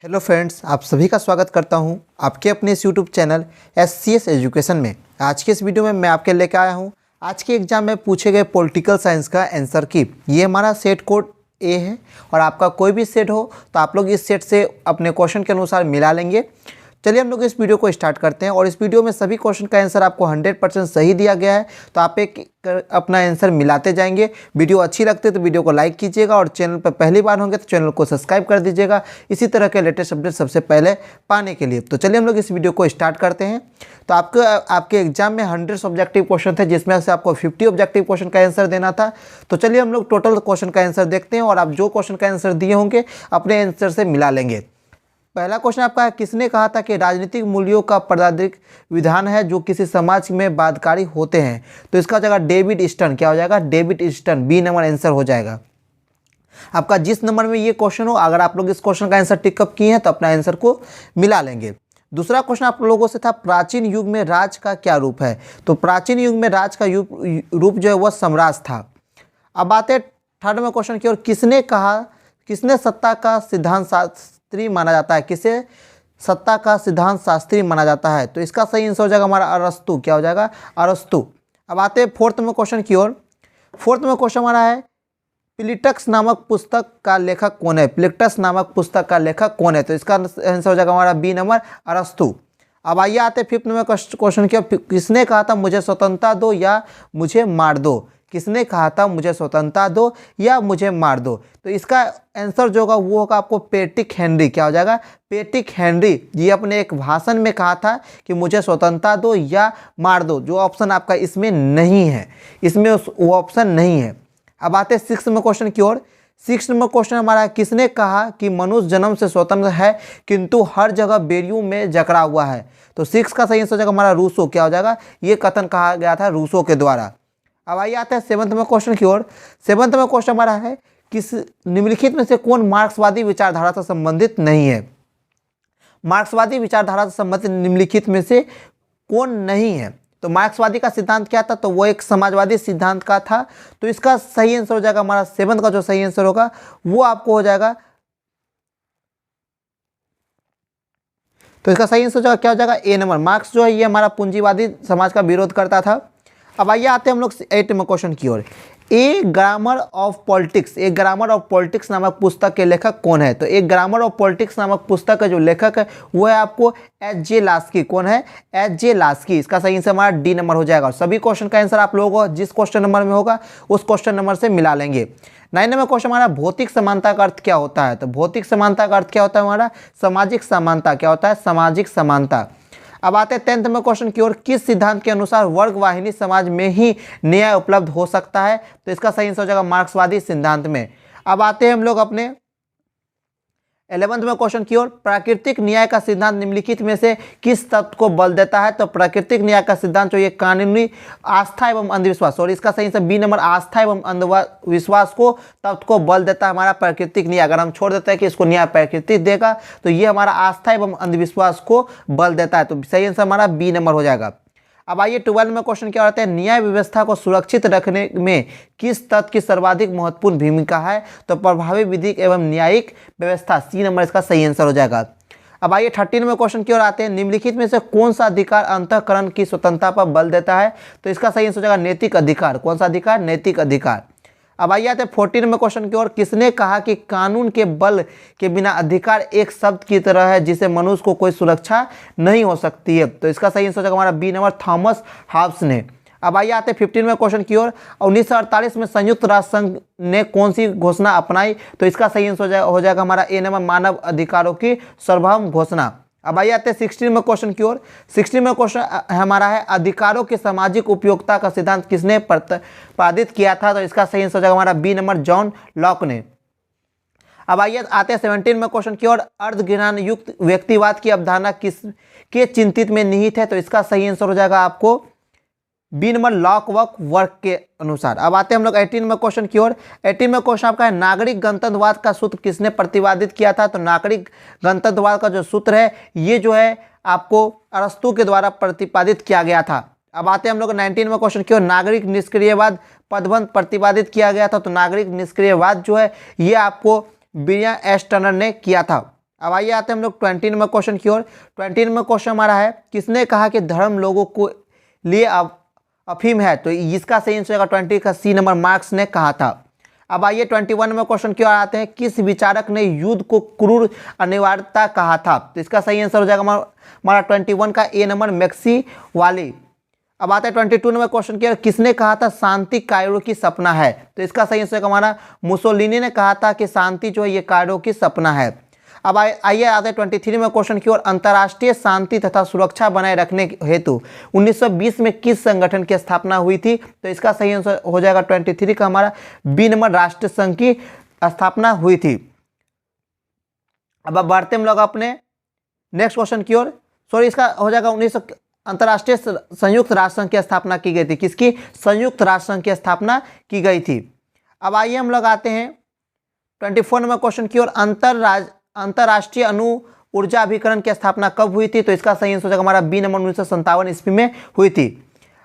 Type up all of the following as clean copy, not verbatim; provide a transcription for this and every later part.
Hello friends, आप सभी का स्वागत करता हूं आपके अपने इस यूट्यूब चैनल SCS एजुकेशन में। आज के इस वीडियो में मैं आपके लेकर आया हूं आज के एग्जाम में पूछे गए पॉलिटिकल साइंस का आंसर की। ये हमारा सेट कोड ए है और आपका कोई भी सेट हो तो आप लोग इस सेट से अपने क्वेश्चन के अनुसार मिला लेंगे। चलिए हम लोग इस वीडियो को स्टार्ट करते हैं और इस वीडियो में सभी क्वेश्चन का आंसर आपको 100% सही दिया गया है, तो आप अपना आंसर मिलाते जाएंगे। वीडियो अच्छी लगती है तो वीडियो को लाइक कीजिएगा और चैनल पर पहली बार होंगे तो चैनल को सब्सक्राइब कर दीजिएगा इसी तरह के लेटेस्ट अपडेट सबसे पहले पाने के लिए। तो चलिए हम लोग इस वीडियो को स्टार्ट करते हैं। तो आपके एग्जाम में 100 ऑब्जेक्टिव क्वेश्चन थे, जिसमें से आपको 50 ऑब्जेक्टिव क्वेश्चन का आंसर देना था। तो चलिए हम लोग टोटल क्वेश्चन का आंसर देखते हैं और आप जो क्वेश्चन का आंसर दिए होंगे अपने आंसर से मिला लेंगे। पहला क्वेश्चन आपका है, किसने कहा था कि राजनीतिक मूल्यों का पदाधिक विधान है जो किसी समाज में बाध्यकारी होते हैं? तो इसका हो जाएगा डेविड ईस्टन। क्या हो जाएगा? David Easton. B number answer हो जाएगा आपका। जिस नंबर में ये क्वेश्चन हो, अगर आप लोग इस क्वेश्चन का आंसर टिकअप किए हैं तो अपना आंसर को मिला लेंगे। दूसरा क्वेश्चन आप लोगों से था, प्राचीन युग में राज का क्या रूप है? तो प्राचीन युग में राज का रूप जो है वह साम्राज्य था। अब बात है थर्ड में क्वेश्चन की ओर, किसने सत्ता का सिद्धांत शास्त्री माना जाता है? किसे सत्ता का सिद्धांत शास्त्री माना जाता है? तो इसका सही आंसर हो जाएगा हमारा अरस्तु। क्या हो जाएगा? अरस्तु। अब आते हैं फोर्थ में क्वेश्चन की ओर। फोर्थ में क्वेश्चन हमारा है, प्लेटक्स नामक पुस्तक का लेखक कौन है? प्लेटक्स नामक पुस्तक का लेखक कौन है? तो इसका आंसर हो जाएगा हमारा बी नंबर अरस्तु। अब आइए आते हैं फिफ्थ में क्वेश्चन की ओर, किसने कहा था मुझे स्वतंत्रता दो या मुझे मार दो? किसने कहा था मुझे स्वतंत्रता दो या मुझे मार दो? तो इसका आंसर जो होगा वो होगा आपको पैट्रिक हेनरी। क्या हो जाएगा? Patrick Henry. ये अपने एक भाषण में कहा था कि मुझे स्वतंत्रता दो या मार दो। जो ऑप्शन आपका इसमें नहीं है, इसमें वो ऑप्शन नहीं है। अब आते हैं सिक्स्थ में क्वेश्चन की ओर। सिक्स्थ में क्वेश्चन हमारा है, किसने कहा कि मनुष्य जन्म से स्वतंत्र है किंतु हर जगह बेड़ियों में जकड़ा हुआ है? तो सिक्स का सही आंसर हो जाएगा हमारा रूसो। क्या हो जाएगा? ये कथन कहा गया था रूसो के द्वारा। अब आइए आते हैं सेवंथ में क्वेश्चन की ओर। सेवंथ में क्वेश्चन हमारा है, किस निम्नलिखित में से कौन मार्क्सवादी विचारधारा से संबंधित नहीं है? मार्क्सवादी विचारधारा से संबंधित निम्नलिखित में से कौन नहीं है? तो मार्क्सवादी का सिद्धांत क्या था? तो वो एक समाजवादी सिद्धांत का था। तो इसका सही आंसर हो जाएगा हमारा सेवंथ का जो सही आंसर होगा वो आपको हो जाएगा। तो इसका सही आंसर क्या हो जाएगा? ए नंबर। मार्क्स जो है ये हमारा पूंजीवादी समाज का विरोध करता था। अब आइए आते हैं हम लोग 8 में क्वेश्चन की ओर। ए ग्रामर ऑफ पॉलिटिक्स, एक ग्रामर ऑफ पॉलिटिक्स नामक पुस्तक के लेखक कौन है? तो एक ग्रामर ऑफ पॉलिटिक्स नामक पुस्तक का जो लेखक है वो है आपको एच.जे. लास्की। कौन है? एच.जे. लास्की। इसका सही आंसर हमारा डी नंबर हो जाएगा। सभी क्वेश्चन का आंसर आप लोगों को जिस क्वेश्चन नंबर में होगा उस क्वेश्चन नंबर से मिला लेंगे। 9 में क्वेश्चन हमारा, भौतिक समानता का अर्थ क्या होता है? तो भौतिक समानता का अर्थ क्या होता है हमारा? सामाजिक समानता। क्या होता है? सामाजिक समानता। अब आते हैं 10th में क्वेश्चन की ओर, किस सिद्धांत के अनुसार वर्गवाहिनी समाज में ही न्याय उपलब्ध हो सकता है? तो इसका सही आंसर हो जाएगा मार्क्सवादी सिद्धांत में। अब आते हैं हम लोग अपने 11th में क्वेश्चन की ओर, प्राकृतिक न्याय का सिद्धांत निम्नलिखित में से किस तत्व को बल देता है? तो प्राकृतिक न्याय का सिद्धांत जो ये कानूनी आस्था एवं अंधविश्वास, और इसका सही आंसर बी नंबर, आस्था एवं अंधविश्वास को तत्व को बल देता है हमारा प्राकृतिक न्याय। अगर हम छोड़ देते हैं कि इसको न्याय प्राकृतिक देगा तो ये हमारा आस्था एवं अंधविश्वास को बल देता है। तो सही आंसर हमारा बी नंबर हो जाएगा। अब आइए 12 में क्वेश्चन क्या होता है, न्याय व्यवस्था को सुरक्षित रखने में किस तत्व की सर्वाधिक महत्वपूर्ण भूमिका है? तो प्रभावी विधिक एवं न्यायिक व्यवस्था। सी नंबर इसका सही आंसर हो जाएगा। अब आइए 13 में क्वेश्चन की ओर आते हैं, निम्नलिखित में से कौन सा अधिकार अंतःकरण की स्वतंत्रता पर बल देता है? तो इसका सही आंसर हो जाएगा नैतिक अधिकार। कौन सा अधिकार? नैतिक अधिकार। अब आइए आते हैं 14 में क्वेश्चन की ओर, किसने कहा कि कानून के बल के बिना अधिकार एक शब्द की तरह है जिसे मनुष्य को कोई सुरक्षा नहीं हो सकती है? तो इसका सही आंसर हो जाएगा हमारा बी नंबर, थॉमस हॉब्स ने। अब आइए आते हैं 15 में क्वेश्चन की ओर, 1948 में संयुक्त राष्ट्र संघ ने कौन सी घोषणा अपनाई? तो इसका सही आंसर हो जाएगा हमारा ए नंबर, मानव अधिकारों की सार्वभौम घोषणा। अब आइए आते हैं 16 में क्वेश्चन की ओर। 16 में क्वेश्चन हमारा है, अधिकारों की सामाजिक उपयोगिता का सिद्धांत किसने प्रतिपादित किया था? तो इसका सही आंसर हो जाएगा हमारा बी नंबर, जॉन लॉक ने। अब आइए आते हैं 17 में क्वेश्चन की ओर, अर्धज्ञान युक्त व्यक्तिवाद की अवधारणा किसके चिंतित में निहित है? तो इसका सही आंसर हो जाएगा आपको बी नंबर, लॉकवॉक वर्क के अनुसार। अब आते हैं हम लोग 18 में क्वेश्चन की ओर। 18 में क्वेश्चन आपका है, नागरिक गणतंत्रवाद का सूत्र किसने प्रतिपादित किया था? तो नागरिक गणतंत्रवाद का जो सूत्र है ये जो है आपको अरस्तु के द्वारा प्रतिपादित किया गया था। अब आते हैं हम लोग 19 में क्वेश्चन की ओर, नागरिक निष्क्रियवाद पदबंध प्रतिपादित किया गया था। तो नागरिक निष्क्रियवाद जो है ये आपको विलियम एस टर्नर ने किया था। अब आइए आते हैं हम लोग 20 नंबर क्वेश्चन की ओर। 20 नंबर क्वेश्चन हमारा है, किसने कहा कि धर्म लोगों को लिए अफीम है? तो इसका सही आंसर होगा 20 का सी नंबर, मार्क्स ने कहा था। अब आइए 21 नंबर क्वेश्चन की ओर आते हैं, किस विचारक ने युद्ध को क्रूर अनिवार्यता कहा था? तो इसका सही आंसर हो जाएगा हमारा 21 का ए नंबर, मैक्सी वाली। अब आता है 22 नंबर क्वेश्चन की ओर, किसने कहा था शांति कायरो की सपना है? तो इसका सही आंसर हमारा मुसोलिनी ने कहा था कि शांति जो है ये कायरो की सपना है। अब आइए आते हैं 23 में क्वेश्चन की ओर, अंतर्राष्ट्रीय शांति तथा सुरक्षा बनाए रखने हेतु 1920 में किस संगठन की स्थापना हुई थी? तो इसका सही आंसर हो जाएगा 23 का हमारा बी नंबर, राष्ट्र संघ की स्थापना हुई थी। अब बढ़ते हम लोग अपने नेक्स्ट क्वेश्चन की ओर। सॉरी, इसका हो जाएगा 1900 अंतर्राष्ट्रीय संयुक्त राष्ट्र संघ की स्थापना की गई थी। किसकी? संयुक्त राष्ट्र संघ की स्थापना की गई थी। अब आइए हम लोग आते हैं 24 नंबर क्वेश्चन की ओर, अंतर्राष्ट्रीय अणु ऊर्जा अभिकरण की स्थापना कब हुई थी? तो इसका सही आंसर हो जाएगा हमारा बी नंबर, 1957 ईस्वी में हुई थी।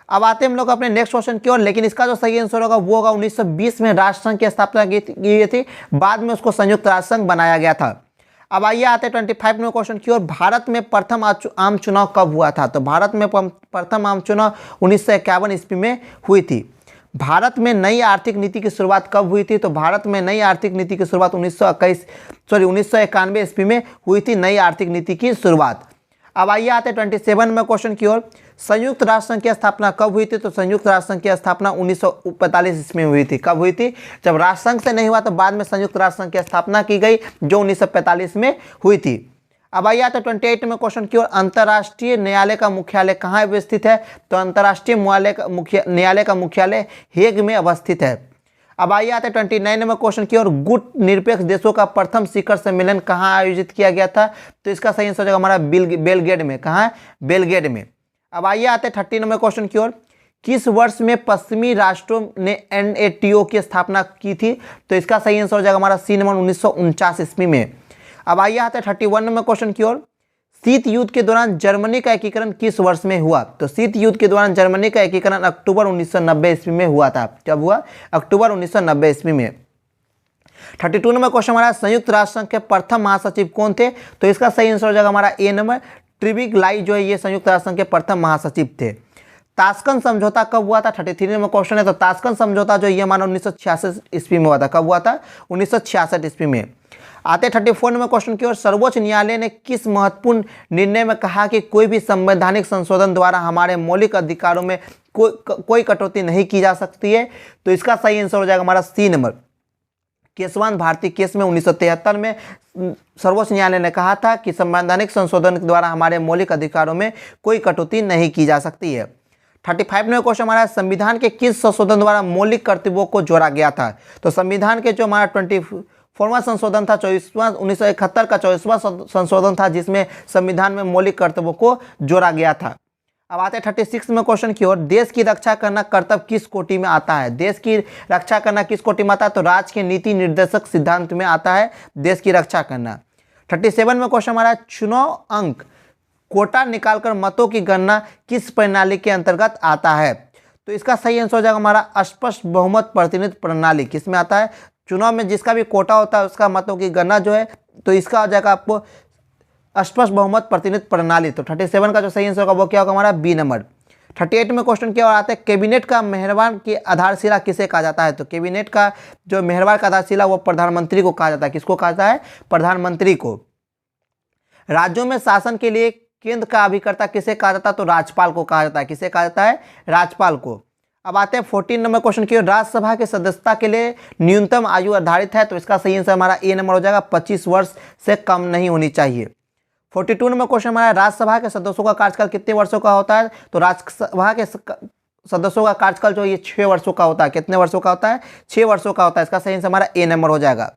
अब आते हैं हम लोग अपने नेक्स्ट क्वेश्चन की ओर, लेकिन इसका जो सही आंसर होगा वो होगा 1920 में राष्ट्र संघ की स्थापना की गई थी, बाद में उसको संयुक्त राष्ट्र संघ बनाया गया था। अब आइए आते हैं 25 नंबर क्वेश्चन की ओर, भारत में प्रथम आम चुनाव कब हुआ था? तो भारत में प्रथम आम चुनाव 1951 ईस्वी में हुई थी। भारत में नई आर्थिक नीति की शुरुआत कब हुई थी? तो भारत में नई आर्थिक नीति की शुरुआत 1991 ईस्वी में हुई थी, नई आर्थिक नीति की शुरुआत। अब आइए आते हैं 27 में क्वेश्चन की ओर, संयुक्त राष्ट्र संघ की स्थापना कब हुई थी? तो संयुक्त राष्ट्र संघ की स्थापना 1945 ईस्वी में हुई थी। कब हुई थी? जब राष्ट्र संघ से नहीं हुआ तो बाद में संयुक्त राष्ट्र संघ की स्थापना की गई, जो 1945 में हुई थी। अब आइए आते 28 में क्वेश्चन की ओर, अंतर्राष्ट्रीय न्यायालय का मुख्यालय कहाँ अवस्थित है? तो अंतर्राष्ट्रीय न्यायालय का मुख्यालय हेग में अवस्थित है। अब आइए आते 29 में क्वेश्चन की ओर, गुट निरपेक्ष देशों का प्रथम शिखर सम्मेलन कहाँ आयोजित किया गया था? तो इसका सही आंसर हो जाएगा हमारा बेलग्रेड में। कहाँ? बेलग्रेड में। अब आइए आते 30 में क्वेश्चन की ओर, किस वर्ष में पश्चिमी राष्ट्रों ने NATO की स्थापना की थी? तो इसका सही आंसर हो जाएगा हमारा सी नंबर, 1949 ईस्वी में। अब आइए आते हैं 31 में क्वेश्चन की ओर, शीत युद्ध के दौरान जर्मनी का एकीकरण किस वर्ष में हुआ? तो शीत युद्ध के दौरान जर्मनी का एकीकरण अक्टूबर 1990 ईस्वी में हुआ था। कब हुआ? अक्टूबर 1990 ईस्वी में। 32 में क्वेश्चन हमारा, संयुक्त राष्ट्र संघ के प्रथम महासचिव कौन थे? तो इसका सही आंसर हो जाएगा हमारा ए नंबर, ट्रिबिगलाई जो है ये संयुक्त राष्ट्र संघ के प्रथम महासचिव थे। ताशकंद समझौता कब हुआ था? 33 में क्वेश्चन है। तो ताशकंद समझौता जो ये हमारा 1966 ईस्वी में हुआ था। कब हुआ था? 1966 ईस्वी में। आते 34 में क्वेश्चन की ओर, सर्वोच्च न्यायालय ने किस महत्वपूर्ण निर्णय में कहा कि कोई भी संवैधानिक संशोधन द्वारा हमारे मौलिक अधिकारों में कोई कटौती नहीं की जा सकती है? तो इसका सही आंसर हो जाएगा हमारा सी नंबर, केशवान भारती केस में 1973 में सर्वोच्च न्यायालय ने कहा था कि संवैधानिक संशोधन के द्वारा हमारे मौलिक अधिकारों में कोई कटौती नहीं की जा सकती है। 35 में क्वेश्चन हमारा, संविधान के किस संशोधन द्वारा मौलिक कर्तव्यों को जोड़ा गया था? तो संविधान के जो हमारा 24वां संशोधन था, 1971 का 24वां संशोधन था, जिसमें संविधान में मौलिक कर्तव्यों को जोड़ा गया था। अब आते हैं 36 में क्वेश्चन की ओर, देश की रक्षा करना कर्तव्य किस कोटि में आता है? देश की रक्षा करना किस कोटि में आता है? तो राज्य के नीति निर्देशक सिद्धांत में आता है देश की रक्षा करना। 37 में क्वेश्चन हमारा, चुनाव अंक कोटा निकालकर मतों की गणना किस प्रणाली के अंतर्गत आता है? तो इसका सही आंसर हो जाएगा हमारा स्पष्ट बहुमत प्रतिनिधित्व प्रणाली। किस में आता है? चुनाव में जिसका भी कोटा होता है उसका मतों की गणना जो है, तो इसका हो जाएगा आपको स्पष्ट बहुमत प्रतिनिधित्व प्रणाली। तो 37 का जो सही आंसर होगा वो क्या होगा हमारा बी नंबर। 38 में क्वेश्चन क्या आता है, कैबिनेट का मेहरबान की आधारशिला किसे कहा जाता है? तो कैबिनेट का जो मेहरबान का आधारशिला वो प्रधानमंत्री को कहा जाता है। किसको कहा जाता है? प्रधानमंत्री को। राज्यों में शासन के लिए केंद्र का अभिकर्ता किसे कहा जाता है? तो राज्यपाल को कहा जाता है। किसे कहा जाता है? राज्यपाल को। अब आते हैं 14 नंबर क्वेश्चन की, राज्यसभा के सदस्यता के लिए न्यूनतम आयु निर्धारित है। तो इसका सही आंसर हमारा ए नंबर हो जाएगा, 25 वर्ष से कम नहीं होनी चाहिए। 42 नंबर क्वेश्चन हमारा, राज्यसभा के सदस्यों का कार्यकाल कितने वर्षों का होता है? तो राज्यसभा के सदस्यों का कार्यकाल जो ये 6 वर्षों का होता है। कितने वर्षों का होता है? 6 वर्षों का होता है। इसका सही आंसर हमारा ए नंबर हो जाएगा।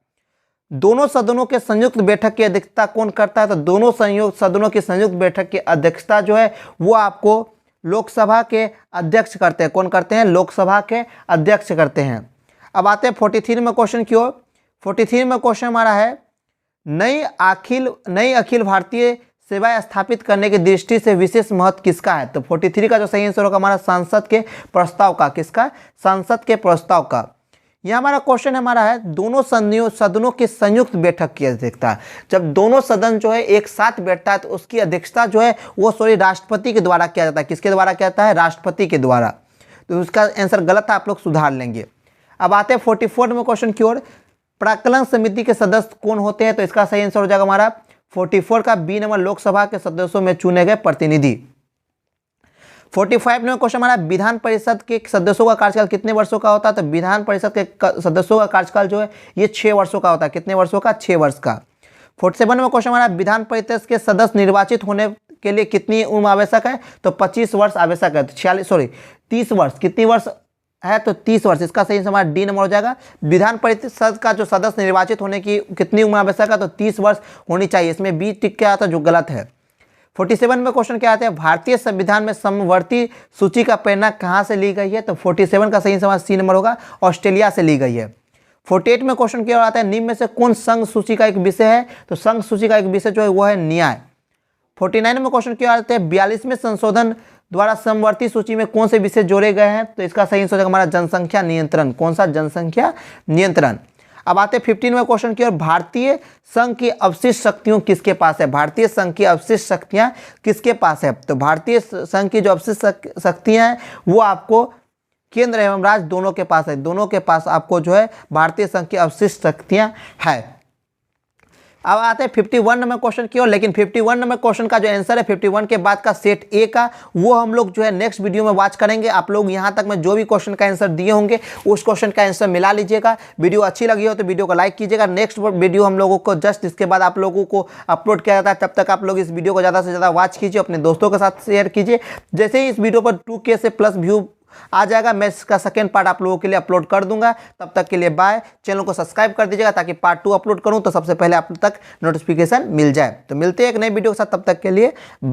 दोनों सदनों के संयुक्त बैठक की अध्यक्षता कौन करता है? तो दोनों सदनों की संयुक्त बैठक की अध्यक्षता जो है वो आपको लोकसभा के अध्यक्ष करते हैं। कौन करते हैं? लोकसभा के अध्यक्ष करते हैं। अब आते हैं 43 में क्वेश्चन की ओर। 43 में क्वेश्चन हमारा है, नई अखिल भारतीय सेवाएं स्थापित करने की दृष्टि से विशेष महत्व किसका है? तो 43 का जो सही आंसर होगा हमारा संसद के प्रस्ताव का। किसका? संसद के प्रस्ताव का। यह हमारा क्वेश्चन हमारा है, दोनों सदनों की संयुक्त बैठक की अध्यक्षता। जब दोनों सदन जो है एक साथ बैठता है तो उसकी अध्यक्षता जो है वो राष्ट्रपति के द्वारा किया जाता है। किसके द्वारा किया जाता है? राष्ट्रपति के द्वारा। तो उसका आंसर गलत है, आप लोग सुधार लेंगे। अब आते हैं 44 में क्वेश्चन की ओर। प्राक्कलन समिति के सदस्य कौन होते हैं? तो इसका सही आंसर हो जाएगा हमारा 44 का बी नंबर, लोकसभा के सदस्यों में चुने गए प्रतिनिधि। 45 में क्वेश्चन हमारा, विधान परिषद के सदस्यों का कार्यकाल कितने वर्षों का होता है? तो विधान परिषद के सदस्यों का कार्यकाल जो है ये 6 वर्षों का होता है। कितने वर्षों का? 6 वर्ष का। 47 में क्वेश्चन हमारा, विधान परिषद के सदस्य निर्वाचित होने के लिए कितनी उम्र आवश्यक है? तो 25 वर्ष आवश्यक है। तो 30 वर्ष। कितनी वर्ष है? तो 30 वर्ष। इसका सही हमारा डी नंबर हो जाएगा। विधान परिषद का जो सदस्य निर्वाचित होने की कितनी उम्र आवश्यक है? तो 30 वर्ष होनी चाहिए। इसमें बी टिक क्या आता है, जो गलत है। 47 में क्वेश्चन क्या आते हैं, भारतीय संविधान में समवर्ती सूची का प्रेरणा कहाँ से ली गई है? तो 47 का सही समाज सी नंबर होगा, ऑस्ट्रेलिया से ली गई है। 48 में क्वेश्चन क्या आता है, निम्न में से कौन संघ सूची का एक विषय है? तो संघ सूची का एक विषय जो है वो है न्याय। 49 में क्वेश्चन क्या आते हैं, 42वें संशोधन द्वारा समवर्ती सूची में कौन से विषय जोड़े गए हैं? तो इसका सही आंसर हमारा जनसंख्या नियंत्रण। कौन सा? जनसंख्या नियंत्रण। अब आते हैं 15 में क्वेश्चन की ओर, भारतीय संघ की अवशिष्ट शक्तियों किसके पास है? भारतीय संघ की अवशिष्ट शक्तियां किसके पास है? तो भारतीय संघ की जो अवशिष्ट शक्तियां हैं वो आपको केंद्र एवं राज्य दोनों के पास है। दोनों के पास आपको जो है भारतीय संघ की अवशिष्ट शक्तियां है। अब आते हैं 51 नंबर क्वेश्चन की ओर, लेकिन 51 नंबर क्वेश्चन का जो आंसर है 51 के बाद का सेट ए का, वो हम लोग जो है नेक्स्ट वीडियो में वॉच करेंगे। आप लोग यहां तक में जो भी क्वेश्चन का आंसर दिए होंगे उस क्वेश्चन का आंसर मिला लीजिएगा। वीडियो अच्छी लगी हो तो वीडियो को लाइक कीजिएगा। नेक्स्ट वीडियो हम लोगों को जस्ट इसके बाद आप लोगों को अपलोड किया जाता है। तब तक आप लोग इस वीडियो को ज़्यादा से ज़्यादा वॉच कीजिए, अपने दोस्तों के साथ शेयर कीजिए। जैसे ही इस वीडियो पर 2K से प्लस व्यू आ जाएगा, मैं इसका सेकेंड पार्ट आप लोगों के लिए अपलोड कर दूंगा। तब तक के लिए बाय। चैनल को सब्सक्राइब कर दीजिएगा ताकि पार्ट 2 अपलोड करूं तो सबसे पहले आप तक नोटिफिकेशन मिल जाए। तो मिलते हैं एक नई वीडियो के साथ, तब तक के लिए बाय।